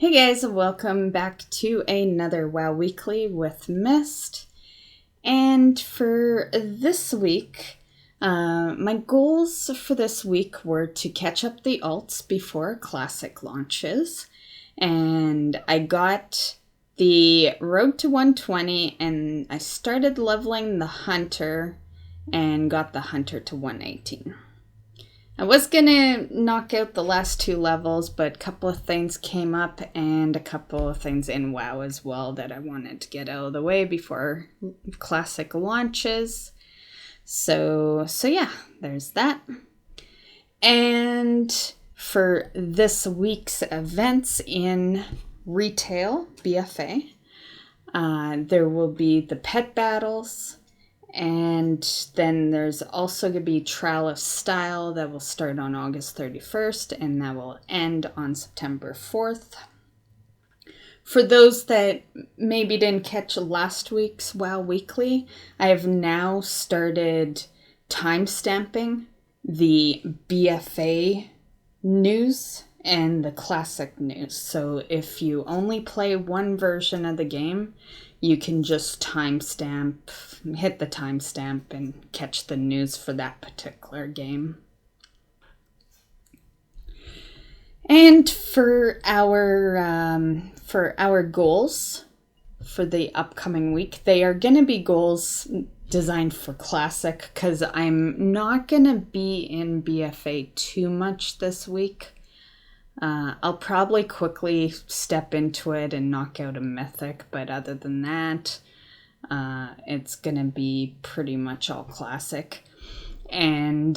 Hey guys, welcome back to another WoW Weekly with Myst. And for this week, my goals for this week were to catch up the alts before Classic launches. And I got the Road to 120 and I started leveling the Hunter and got the Hunter to 118. I was gonna knock out the last two levels, but a couple of things came up and a couple of things in WoW as well that I wanted to get out of the way before Classic launches. So yeah, there's that. And for this week's events in retail, BFA, there will be the pet battles. And then there's also going to be Trial of Style that will start on August 31st and that will end on September 4th. For those that maybe didn't catch last week's WoW Weekly, I have now started timestamping the BFA news and the Classic news. So if you only play one version of the game, you can just hit the timestamp and catch the news for that particular game. And for our goals for the upcoming week, they are going to be goals designed for Classic because I'm not going to be in BFA too much this week. I'll probably quickly step into it and knock out a mythic, but other than that, it's gonna be pretty much all Classic. And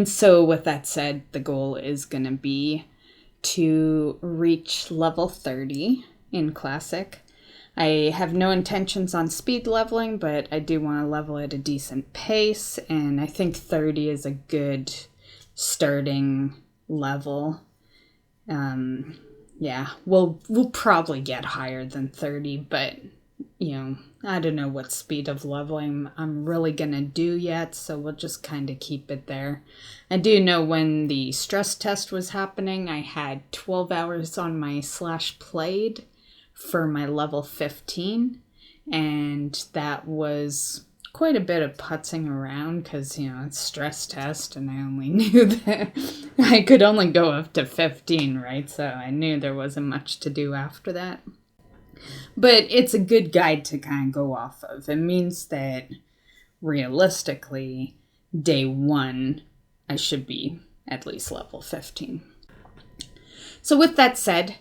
so with that said, the goal is gonna be to reach level 30 in Classic. I have no intentions on speed leveling, but I do want to level at a decent pace, and I think 30 is a good starting level. We'll probably get higher than 30, but I don't know what speed of leveling I'm really gonna do yet, so we'll just kind of keep it there. I do know when the stress test was happening, I had 12 hours on my /played for my level 15, and that was quite a bit of putzing around because, it's stress test and I only knew that I could only go up to 15, right? So I knew there wasn't much to do after that. But it's a good guide to kind of go off of. It means that realistically, day one, I should be at least level 15. So with that said,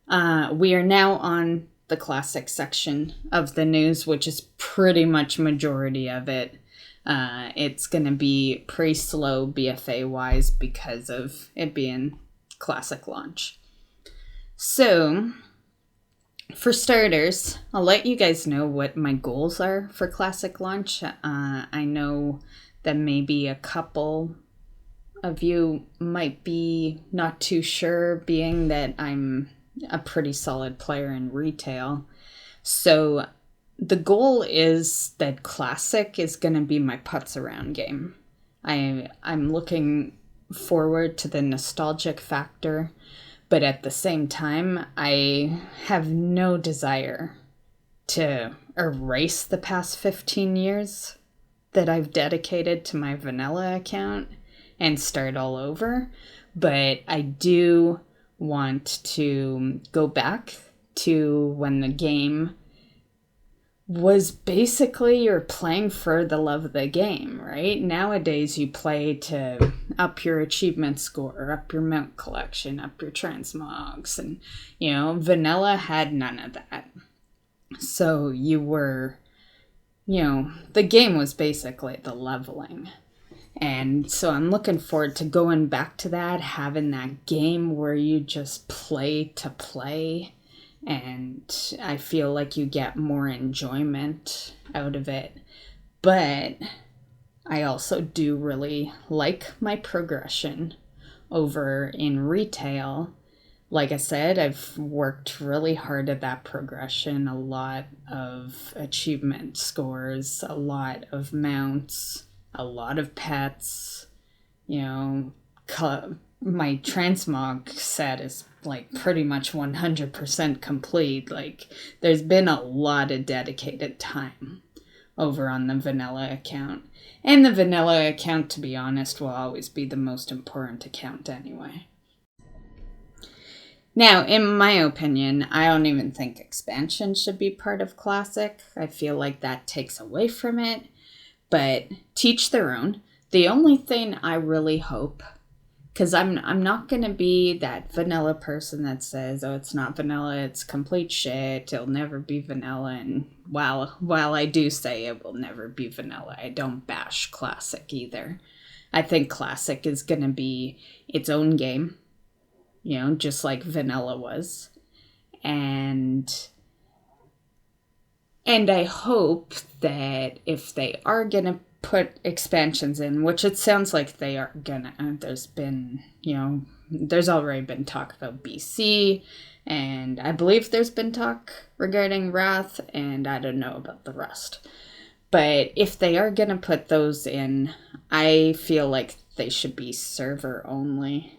we are now on the Classic section of the news, which is pretty much majority of it. It's going to be pretty slow BFA wise because of it being Classic launch. So for starters, I'll let you guys know what my goals are for Classic launch. I know that maybe a couple of you might be not too sure, being that I'm a pretty solid player in retail. So the goal is that Classic is going to be my putz around game. I'm looking forward to the nostalgic factor, but at the same time, I have no desire to erase the past 15 years that I've dedicated to my vanilla account and start all over. But I do want to go back to when the game was basically you're playing for the love of the game, right? Nowadays you play to up your achievement score, up your mount collection, up your transmogs, and vanilla had none of that. So you were, the game was basically the leveling. And so I'm looking forward to going back to that, having that game where you just play to play. And I feel like you get more enjoyment out of it. But I also do really like my progression over in retail. Like I said, I've worked really hard at that progression. A lot of achievement scores, a lot of mounts, a lot of pets, my transmog set is like pretty much 100% complete. Like, there's been a lot of dedicated time over on the vanilla account. And the vanilla account, to be honest, will always be the most important account anyway. Now, in my opinion, I don't even think expansion should be part of Classic. I feel like that takes away from it. But teach their own. The only thing I really hope, because I'm not going to be that vanilla person that says, oh, it's not vanilla, it's complete shit, it'll never be vanilla. And while I do say it will never be vanilla, I don't bash Classic either. I think Classic is going to be its own game, you know, just like vanilla was. And I hope that if they are going to put expansions in, which it sounds like they are gonna, there's been, you know, there's already been talk about BC, and I believe there's been talk regarding Wrath, and I don't know about the rest. But if they are gonna put those in, I feel like they should be server only.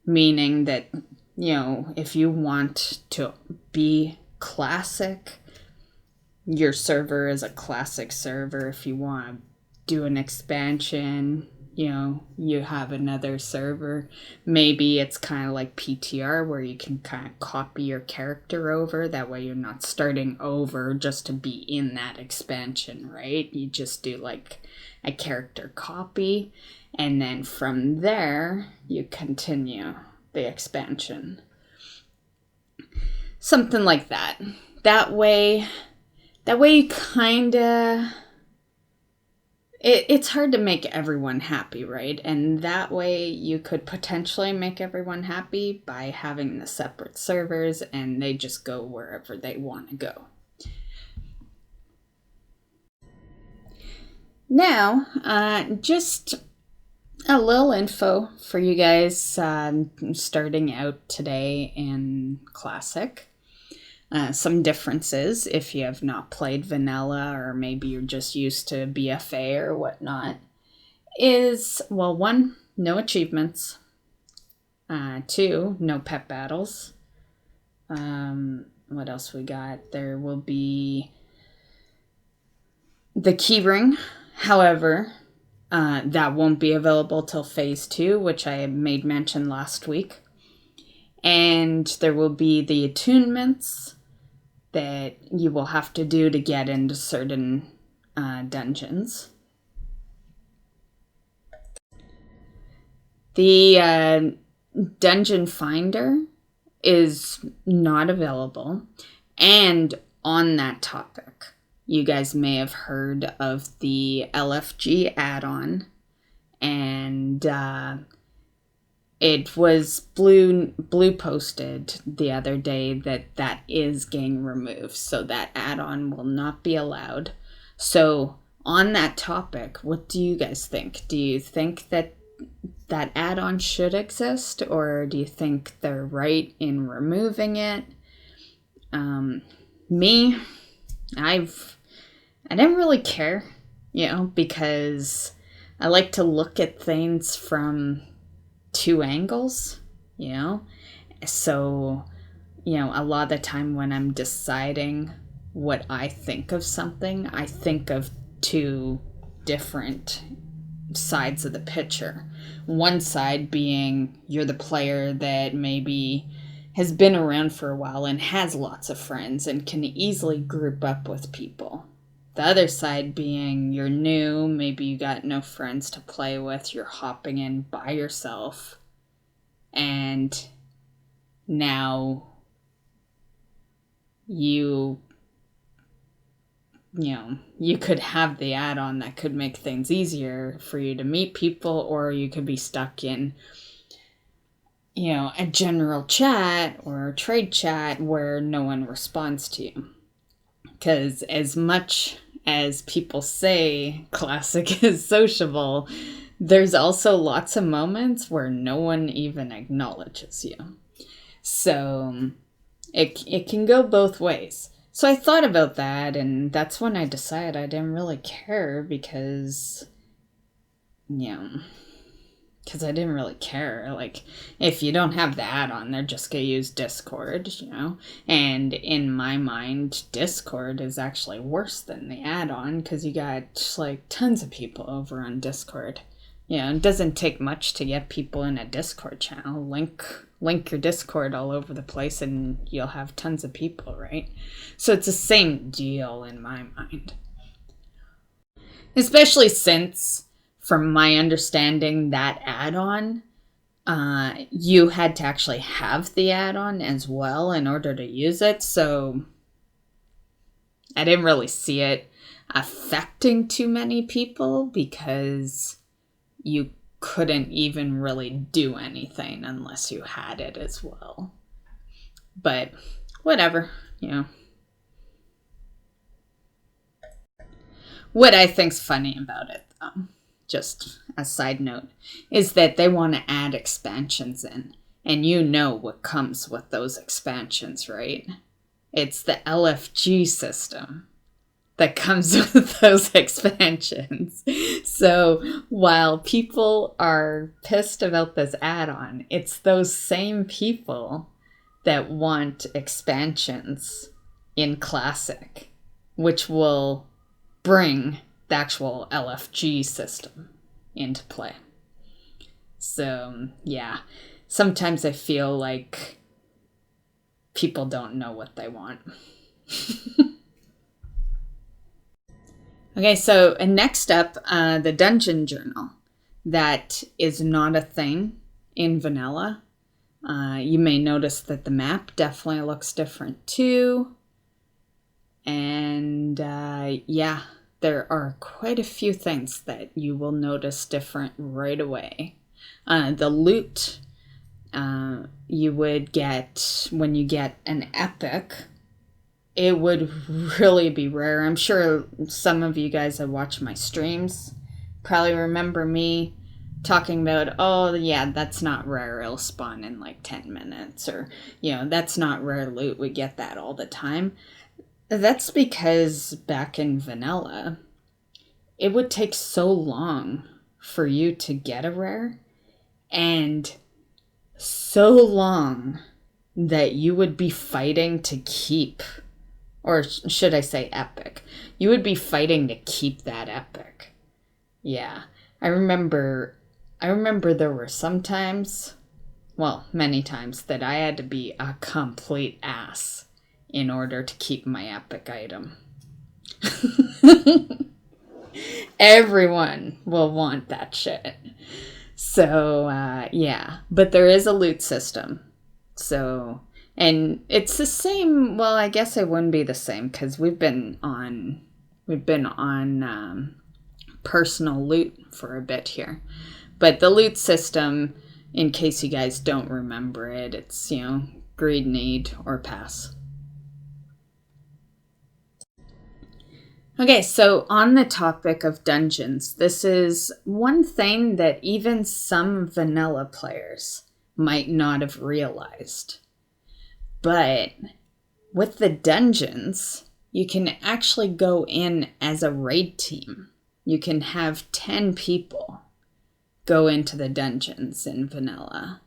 Meaning that, you know, if you want to be Classic, your server is a Classic server. If you want to do an expansion, you know, you have another server. Maybe it's kind of like PTR where you can kind of copy your character over. That way you're not starting over just to be in that expansion, right? You just do like a character copy, and then from there you continue the expansion. Something like that. That way kinda, it's hard to make everyone happy, right? And that way you could potentially make everyone happy by having the separate servers, and they just go wherever they want to go. Now, just a little info for you guys starting out today in Classic. Some differences if you have not played vanilla, or maybe you're just used to BFA or whatnot, is, well, 1, no achievements. 2, no pet battles. What else we got? There will be the keyring. However, that won't be available till phase 2, which I made mention last week. And there will be the attunements that you will have to do to get into certain dungeons. The dungeon finder is not available. And on that topic, you guys may have heard of the LFG add-on, and it was Blue posted the other day that is getting removed, so that add-on will not be allowed. So on that topic, what do you guys think? Do you think that add-on should exist, or do you think they're right in removing it? Me, I didn't really care, you know, because I like to look at things from 2 angles, you know? So, you know, a lot of the time when I'm deciding what I think of something, I think of 2 different sides of the picture. One side being you're the player that maybe has been around for a while and has lots of friends and can easily group up with people. The other side being you're new, maybe you got no friends to play with, you're hopping in by yourself, and now you could have the add-on that could make things easier for you to meet people, or you could be stuck in, you know, a general chat or a trade chat where no one responds to you. Because as much as people say Classic is sociable, there's also lots of moments where no one even acknowledges you. So it can go both ways. So I thought about that, and that's when I decided I didn't really care, because, you know, because I didn't really care. Like, if you don't have the add-on, they're just going to use Discord, And in my mind, Discord is actually worse than the add-on because you got, like, tons of people over on Discord. It doesn't take much to get people in a Discord channel. Link your Discord all over the place and you'll have tons of people, right? So it's the same deal in my mind. Especially since, from my understanding, that add-on, you had to actually have the add-on as well in order to use it. So I didn't really see it affecting too many people because you couldn't even really do anything unless you had it as well. But whatever, What I think's funny about it, though, just a side note, is that they want to add expansions in. And you know what comes with those expansions, right? It's the LFG system that comes with those expansions. So while people are pissed about this add-on, it's those same people that want expansions in Classic, which will bring the actual LFG system into play. So, yeah. Sometimes I feel like people don't know what they want. Okay, so next up, the Dungeon Journal. That is not a thing in vanilla. You may notice that the map definitely looks different too. And yeah, there are quite a few things that you will notice different right away. The loot you would get when you get an epic, it would really be rare. I'm sure some of you guys that watch my streams probably remember me talking about, oh yeah, that's not rare, it'll spawn in like 10 minutes, or that's not rare loot, we get that all the time. That's because back in vanilla, it would take so long for you to get a rare, and so long that you would be fighting to keep, or should I say epic, you would be fighting to keep that epic. Yeah, I remember there were some times, well, many times, that I had to be a complete ass in order to keep my epic item. Everyone will want that shit. So, yeah. But there is a loot system. So, and it's the same, well, I guess it wouldn't be the same, because we've been on personal loot for a bit here. But the loot system, in case you guys don't remember it, it's, greed, need, or pass. Okay, so on the topic of dungeons, this is one thing that even some vanilla players might not have realized. But with the dungeons, you can actually go in as a raid team. You can have 10 people go into the dungeons in vanilla.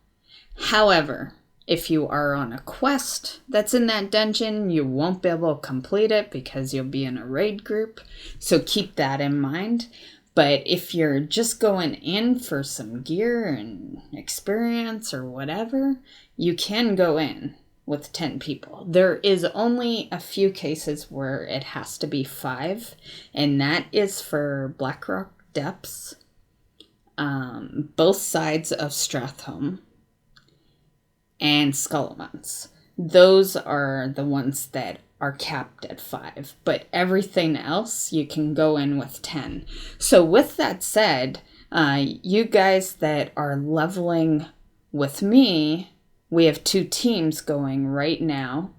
However, if you are on a quest that's in that dungeon, you won't be able to complete it because you'll be in a raid group. So keep that in mind. But if you're just going in for some gear and experience or whatever, you can go in with 10 people. There is only a few cases where it has to be 5, and that is for Blackrock Depths, both sides of Strathholm, and Skullamonts. Those are the ones that are capped at 5, but everything else you can go in with 10. So with that said, you guys that are leveling with me, we have 2 teams going right now,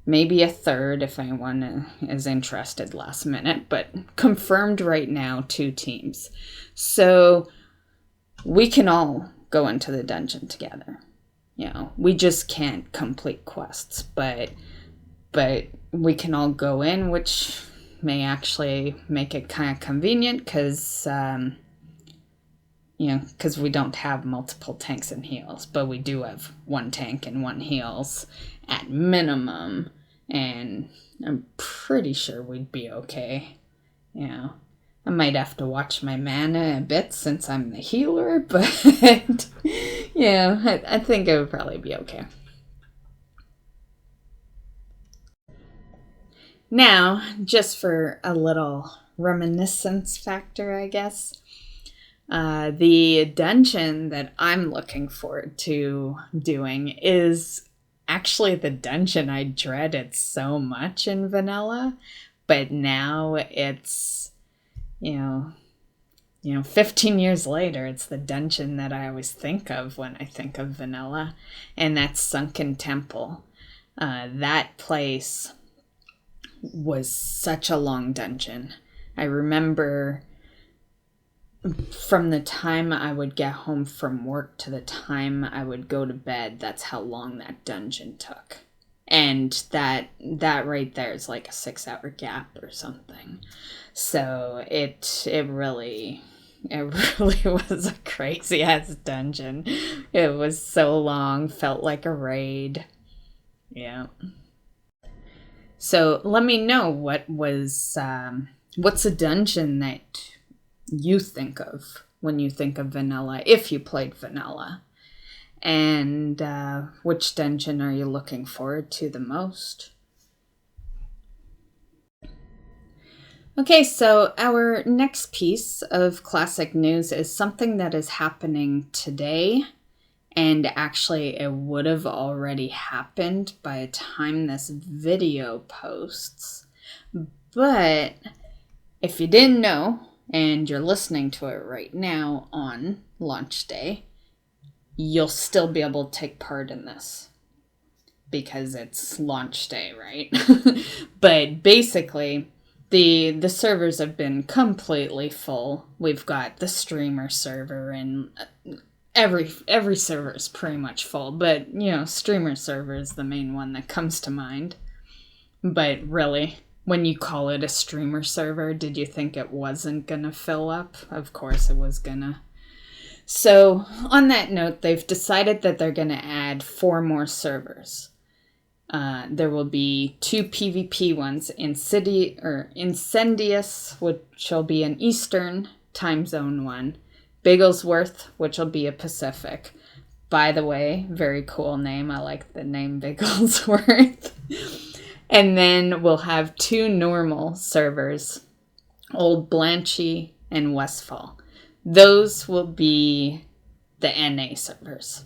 maybe a third if anyone is interested last minute, but confirmed right now 2 teams. So we can all go into the dungeon together. We just can't complete quests, but we can all go in, which may actually make it kind of convenient because, because we don't have multiple tanks and heals, but we do have one tank and one heals at minimum, and I'm pretty sure we'd be okay. I might have to watch my mana a bit since I'm the healer, but I think it would probably be okay. Now, just for a little reminiscence factor, I guess, the dungeon that I'm looking forward to doing is actually the dungeon I dreaded so much in vanilla, but now it's, 15 years later, it's the dungeon that I always think of when I think of vanilla, and that's Sunken Temple. That place was such a long dungeon. I remember from the time I would get home from work to the time I would go to bed, that's how long that dungeon took. And that right there is like a 6-hour gap or something. So it really was a crazy ass dungeon. It was so long, felt like a raid. Yeah. So let me know what's a dungeon that you think of when you think of vanilla, if you played vanilla. And which dungeon are you looking forward to the most? Okay, so our next piece of classic news is something that is happening today. And actually, it would have already happened by the time this video posts. But if you didn't know, and you're listening to it right now on launch day, you'll still be able to take part in this because it's launch day, right? But basically, the servers have been completely full. We've got the streamer server, and every server is pretty much full, but streamer server is the main one that comes to mind. But really, when you call it a streamer server, did you think it wasn't gonna fill up? Of course it was gonna. So, on that note, they've decided that they're going to add 4 more servers. There will be 2 PvP ones, Incendious, which will be an Eastern time zone one, Bigglesworth, which will be a Pacific. By the way, very cool name. I like the name Bigglesworth. And then we'll have 2 normal servers, Old Blanchy and Westfall. Those will be the NA servers.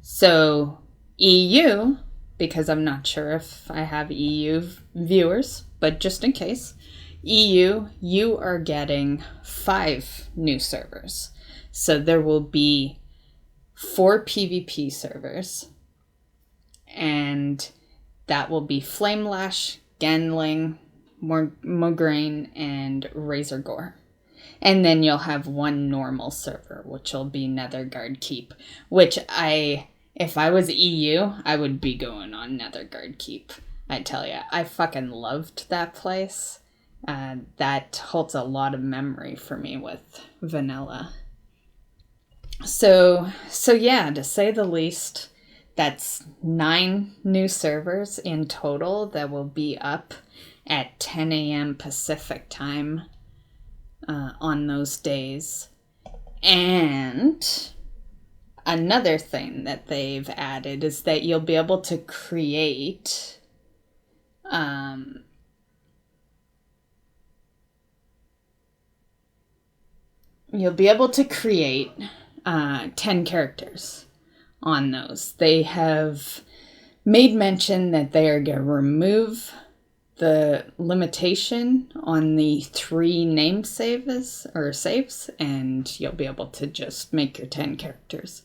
So EU, because I'm not sure if I have EU viewers, but just in case, EU, you are getting 5 new servers. So there will be 4 PvP servers, and that will be Flamelash, Genling, Mograine, and Razorgore. And then you'll have 1 normal server, which will be Netherguard Keep, which if I was EU, I would be going on Netherguard Keep. I tell you, I fucking loved that place. That holds a lot of memory for me with vanilla. So yeah, to say the least, that's 9 new servers in total that will be up at 10 a.m. Pacific time on those days. And another thing that they've added is that you'll be able to create you'll be able to create 10 characters on those. They have made mention that they are going to remove the limitation on the 3 name saves, and you'll be able to just make your 10 characters.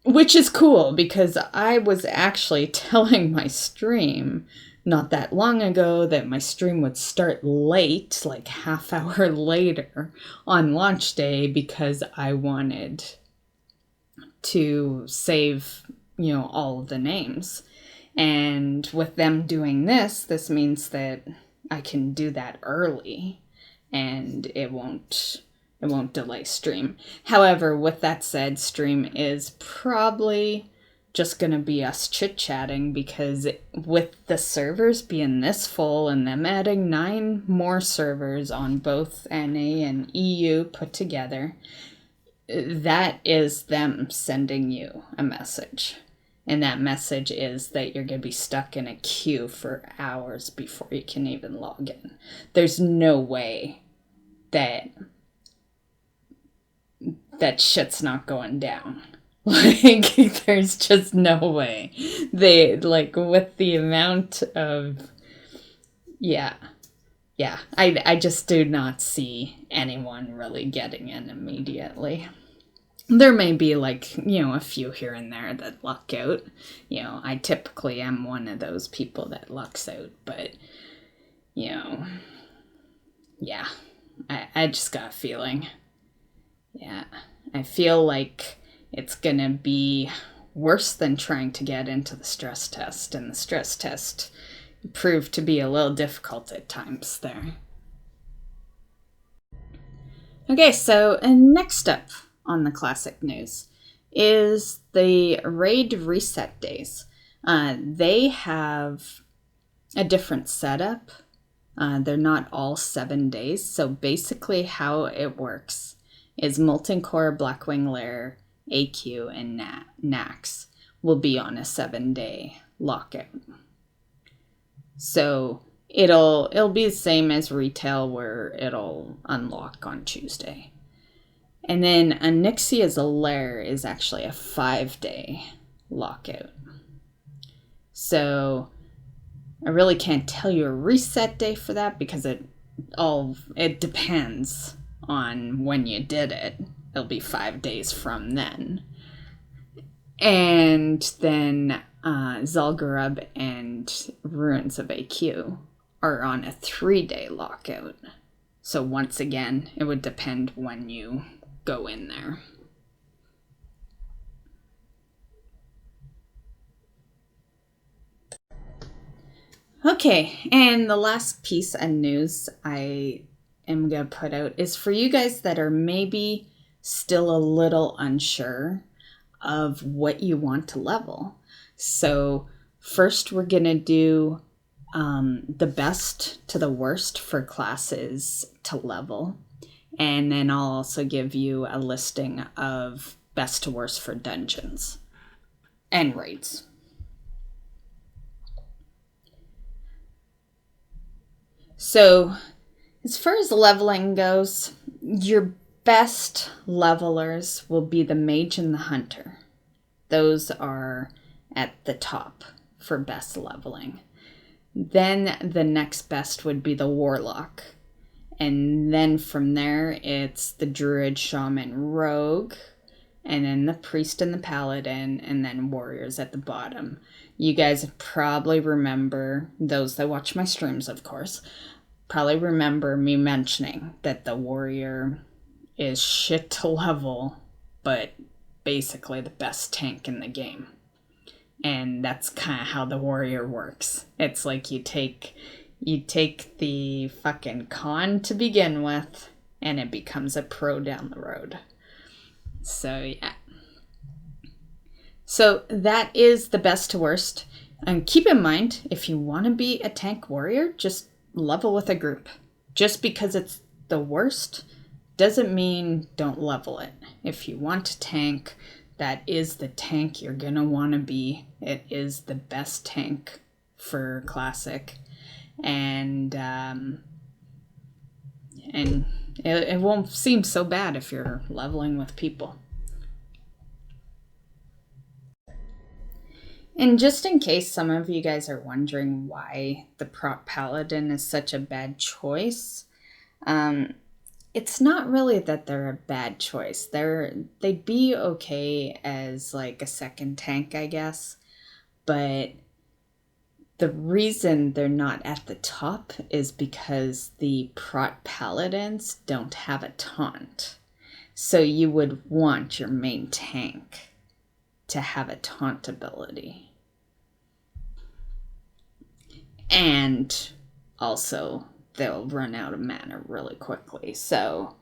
Which is cool, because I was actually telling my stream not that long ago that my stream would start late, like half hour later on launch day, because I wanted to save, all of the names. And with them doing this means that I can do that early. and it won't delay stream. However, with that said, stream is probably just gonna be us chit-chatting, because with the servers being this full and them adding 9 more servers on both NA and EU put together, that is them sending you a message. And that message is that you're going to be stuck in a queue for hours before you can even log in. There's no way that shit's not going down. Like, there's just no way. They, like, with the amount of... Yeah, I just do not see anyone really getting in immediately. There may be, like, a few here and there that luck out. I typically am one of those people that lucks out, but, yeah, I just got a feeling. Yeah, I feel like it's gonna be worse than trying to get into the stress test, and the stress test proved to be a little difficult at times there. Okay, so next up on the classic news is the raid reset days. They have a different setup. They're not all 7 days. So basically how it works is Molten Core, Blackwing Lair, AQ, and Nax will be on a 7-day lockout. So it'll be the same as retail, where it'll unlock on Tuesday. And then Onyxia's Lair is actually a 5-day lockout. So I really can't tell you a reset day for that, because it depends on when you did it. It'll be 5 days from then. And then Zul'Gurub and Ruins of AQ are on a 3-day lockout. So once again, it would depend when you go in there. Okay, and the last piece of news I am going to put out is for you guys that are maybe still a little unsure of what you want to level. So first we're going to do the best to the worst for classes to level. And then I'll also give you a listing of best to worst for dungeons and raids. So as far as leveling goes, your best levelers will be the mage and the hunter. Those are at the top for best leveling. Then the next best would be the warlock. And then from there, it's the druid, shaman, rogue, and then the priest and the paladin, and then warriors at the bottom. You guys probably remember, those that watch my streams, of course, probably remember me mentioning that the warrior is shit to level, but basically the best tank in the game. And that's kind of how the warrior works. It's like you take the fucking con to begin with, and it becomes a pro down the road. So, yeah. So that is the best to worst. And keep in mind, if you want to be a tank warrior, just level with a group. Just because it's the worst doesn't mean don't level it. If you want to tank, that is the tank you're going to want to be. It is the best tank for Classic. And it won't seem so bad if you're leveling with people. And just in case some of you guys are wondering why the prop paladin is such a bad choice, it's not really that they're a bad choice. They'd be okay as like a second tank, I guess. But the reason they're not at the top is because the prot paladins don't have a taunt. So you would want your main tank to have a taunt ability. And also they'll run out of mana really quickly. So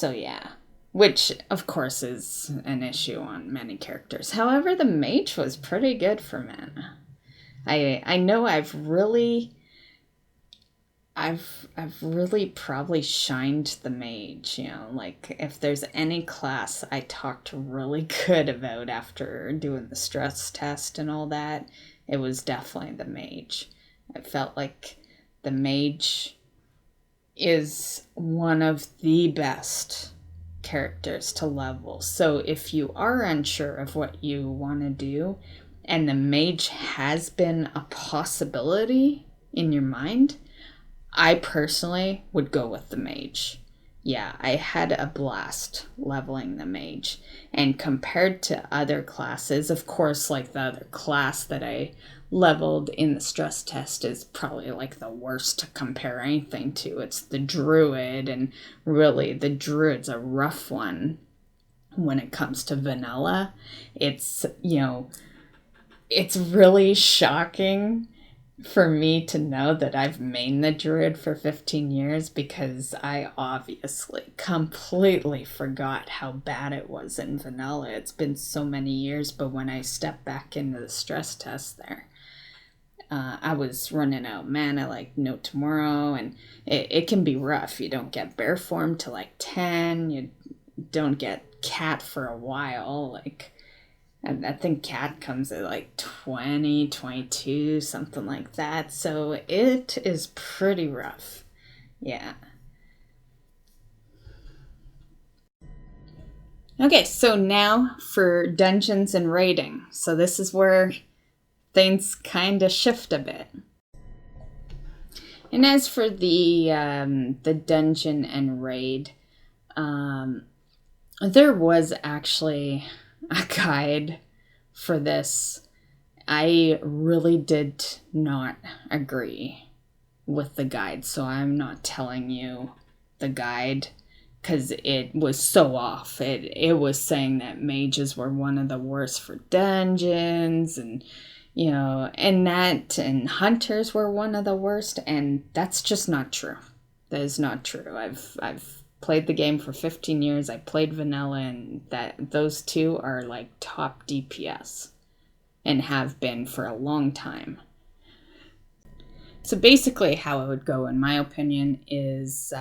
yeah. Which, of course, is an issue on many characters. However, the mage was pretty good for mana. I know I've really probably shined the mage, like if there's any class I talked really good about after doing the stress test and all that, it was definitely the mage. I felt like the mage is one of the best characters to level. So if you are unsure of what you want to do and the mage has been a possibility in your mind, I personally would go with the mage. Yeah, I had a blast leveling the mage. And compared to other classes, of course, like the other class that I leveled in the stress test is probably like the worst to compare anything to. It's the druid, and really the druid's a rough one when it comes to vanilla. It's, it's really shocking for me to know that I've mained the druid for 15 years, because I obviously completely forgot how bad it was in vanilla. It's been so many years, but when I stepped back into the stress test there, I was running out mana like no tomorrow, and it can be rough. You don't get bear form till like 10, you don't get cat for a while, and I think cat comes at like 20, 22, something like that. So it is pretty rough. Yeah. Okay, so now for dungeons and raiding. So this is where things kind of shift a bit. And as for the dungeon and raid, there was actually a guide for this. I really did not agree with the guide, so I'm not telling you the guide because it was so off. It was saying that mages were one of the worst for dungeons, and and hunters were one of the worst, and that's just not true. That is not true. I've played the game for 15 years. I played vanilla, and those two are like top DPS and have been for a long time. So basically how it would go, in my opinion, is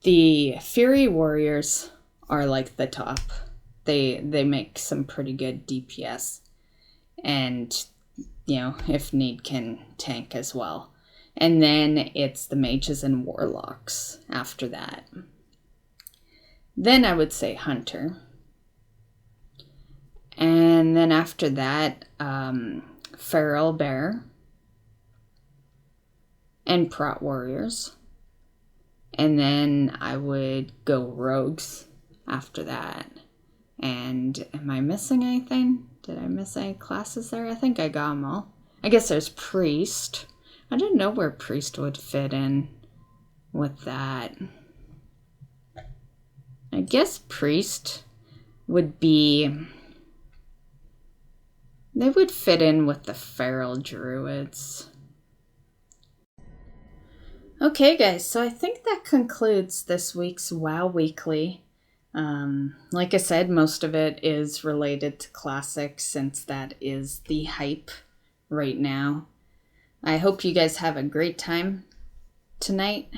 the Fury Warriors are like the top. They make some pretty good DPS, and if need, can tank as well. And then it's the mages and warlocks after that. Then I would say hunter. And then after that, feral bear and prot warriors. And then I would go rogues after that. And am I missing anything? Did I miss any classes there? I think I got them all. I guess there's priest. I didn't know where priest would fit in with that. I guess priest would be... They would fit in with the feral druids. Okay, guys, so I think that concludes this week's WoW Weekly. Like I said, most of it is related to classics, since that is the hype right now. I hope you guys have a great time tonight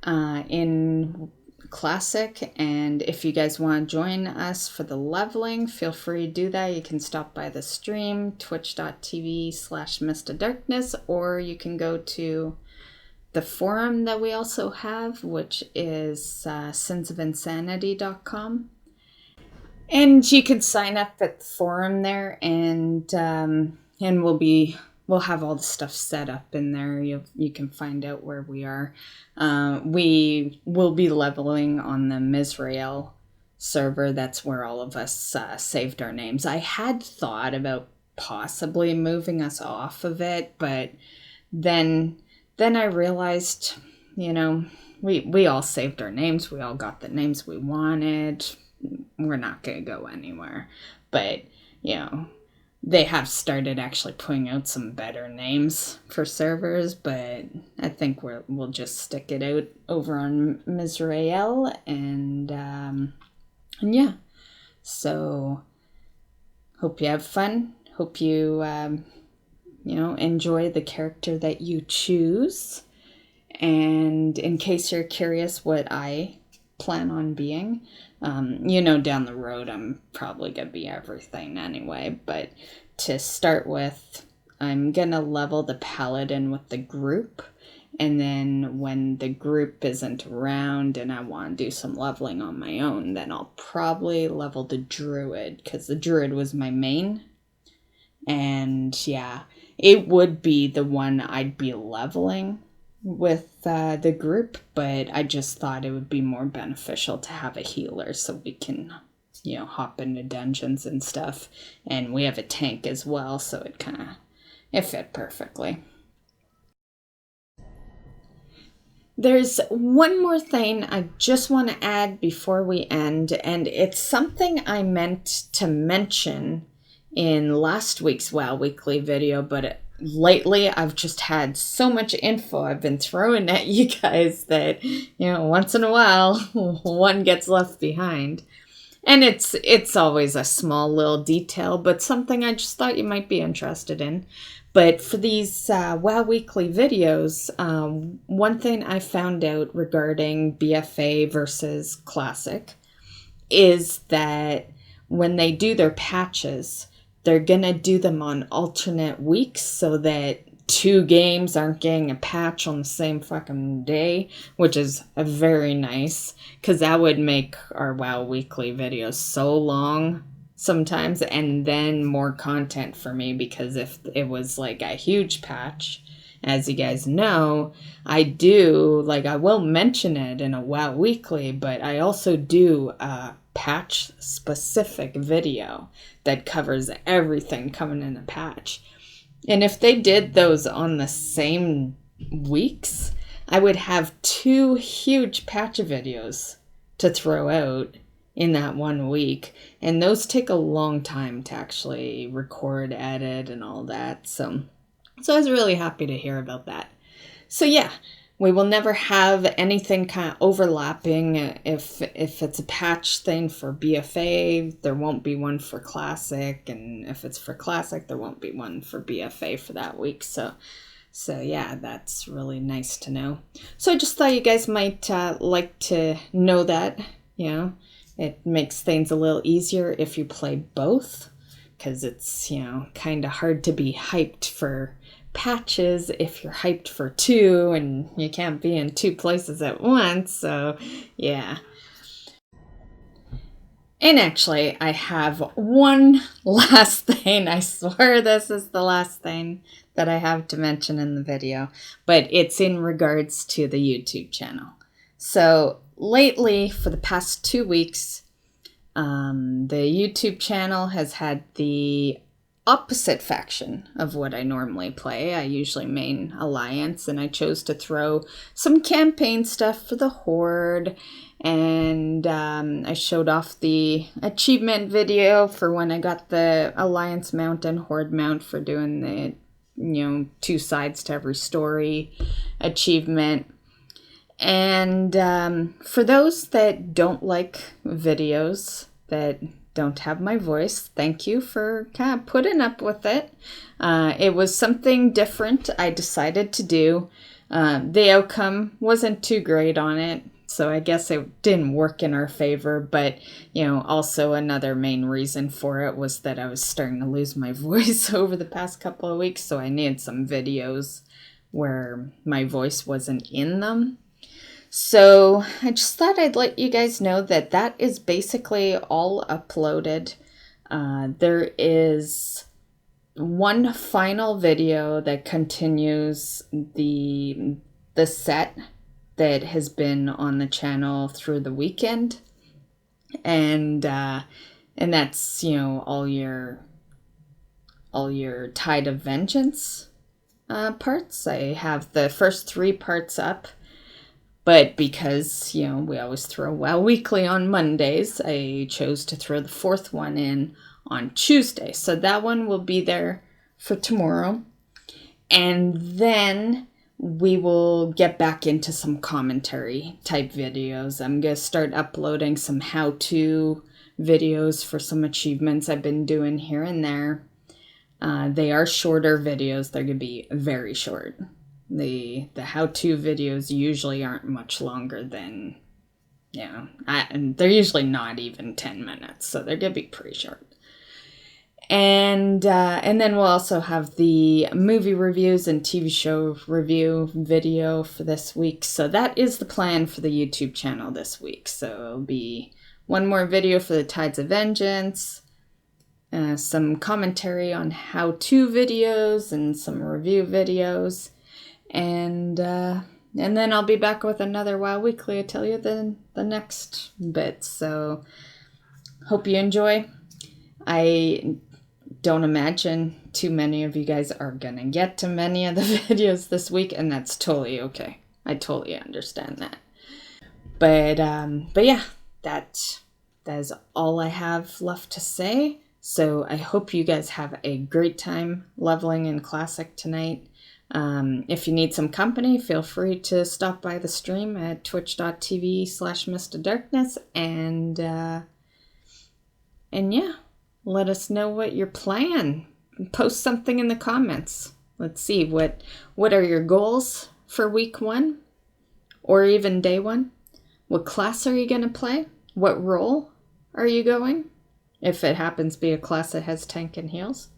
in Classic, and if you guys want to join us for the leveling, feel free to do that. You can stop by the stream, twitch.tv/mistofdarkness, or you can go to the forum that we also have, which is sinsofinsanity.com. And you can sign up at the forum there, and we'll have all the stuff set up in there. You can find out where we are. We will be leveling on the Misrael server. That's where all of us saved our names. I had thought about possibly moving us off of it, but then I realized, we all saved our names. We all got the names we wanted. We're not going to go anywhere. But, they have started actually putting out some better names for servers, but I think we'll just stick it out over on Misrael, and yeah. So hope you have fun. Hope you enjoy the character that you choose. And in case you're curious what I plan on being, down the road I'm probably gonna be everything anyway, but to start with, I'm gonna level the paladin with the group, and then when the group isn't around and I want to do some leveling on my own, then I'll probably level the druid, because the druid was my main, and yeah, it would be the one I'd be leveling with the group, but I just thought it would be more beneficial to have a healer so we can, hop into dungeons and stuff. And we have a tank as well, so it fit perfectly. There's one more thing I just want to add before we end, and it's something I meant to mention in last week's WoW Weekly video, but lately I've just had so much info I've been throwing at you guys that, once in a while, one gets left behind. And it's always a small little detail, but something I just thought you might be interested in. But for these WoW Weekly videos, one thing I found out regarding BFA versus Classic is that when they do their patches, they're gonna do them on alternate weeks so that 2 games aren't getting a patch on the same fucking day, which is very nice, because that would make our WoW Weekly videos so long sometimes, and then more content for me, because if it was like a huge patch, as you guys know, I will mention it in a WoW Weekly, but I also do a patch specific video that covers everything coming in the patch. And if they did those on the same weeks, I would have 2 huge patch videos to throw out in that 1 week. And those take a long time to actually record, edit, and all that. So I was really happy to hear about that. So yeah, we will never have anything kind of overlapping. If it's a patch thing for BFA, there won't be one for Classic. And if it's for Classic, there won't be one for BFA for that week. So yeah, that's really nice to know. So I just thought you guys might like to know that, It makes things a little easier if you play both, because it's, kind of hard to be hyped for patches if you're hyped for 2 and you can't be in 2 places at once. So yeah. And actually, I have one last thing. I swear this is the last thing that I have to mention in the video, but it's in regards to the YouTube channel. So lately, for the past 2 weeks, the YouTube channel has had the opposite faction of what I normally play. I usually main Alliance, and I chose to throw some campaign stuff for the Horde, and I showed off the achievement video for when I got the Alliance mount and Horde mount for doing the 2 sides to every story achievement. And for those that don't like videos that don't have my voice, thank you for kind of putting up with it. It was something different I decided to do. The outcome wasn't too great on it, so I guess it didn't work in our favor. But, also another main reason for it was that I was starting to lose my voice over the past couple of weeks, so I needed some videos where my voice wasn't in them. So I just thought I'd let you guys know that that is basically all uploaded. There is one final video that continues the set that has been on the channel through the weekend, and that's all your Tide of Vengeance parts. I have the first 3 parts up. But because, we always throw WoW Weekly on Mondays, I chose to throw the 4th one in on Tuesday. So that one will be there for tomorrow. And then we will get back into some commentary type videos. I'm going to start uploading some how-to videos for some achievements I've been doing here and there. They are shorter videos. They're going to be very short. The how-to videos usually aren't much longer than, and they're usually not even 10 minutes, so they're going to be pretty short. And then we'll also have the movie reviews and TV show review video for this week. So that is the plan for the YouTube channel this week. So it'll be one more video for the Tides of Vengeance, some commentary on how-to videos and some review videos. And then I'll be back with another WoW Weekly to tell you the next bit. So hope you enjoy. I don't imagine too many of you guys are going to get to many of the videos this week, and that's totally okay. I totally understand that. But yeah, that is all I have left to say. So I hope you guys have a great time leveling in Classic tonight. If you need some company, feel free to stop by the stream at twitch.tv/mistofdarkness and yeah. Let us know what you're playing. Post something in the comments. Let's see, what are your goals for week 1? Or even day 1? What class are you going to play? What role are you going? If it happens to be a class that has tank and heals.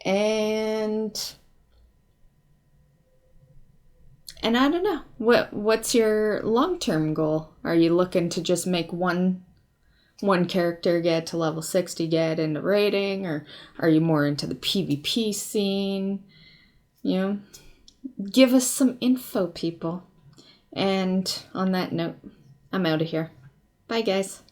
And I don't know. What's your long-term goal? Are you looking to just make one character get to level 60, get into raiding, or are you more into the PvP scene? Give us some info, people. And on that note, I'm out of here. Bye, guys.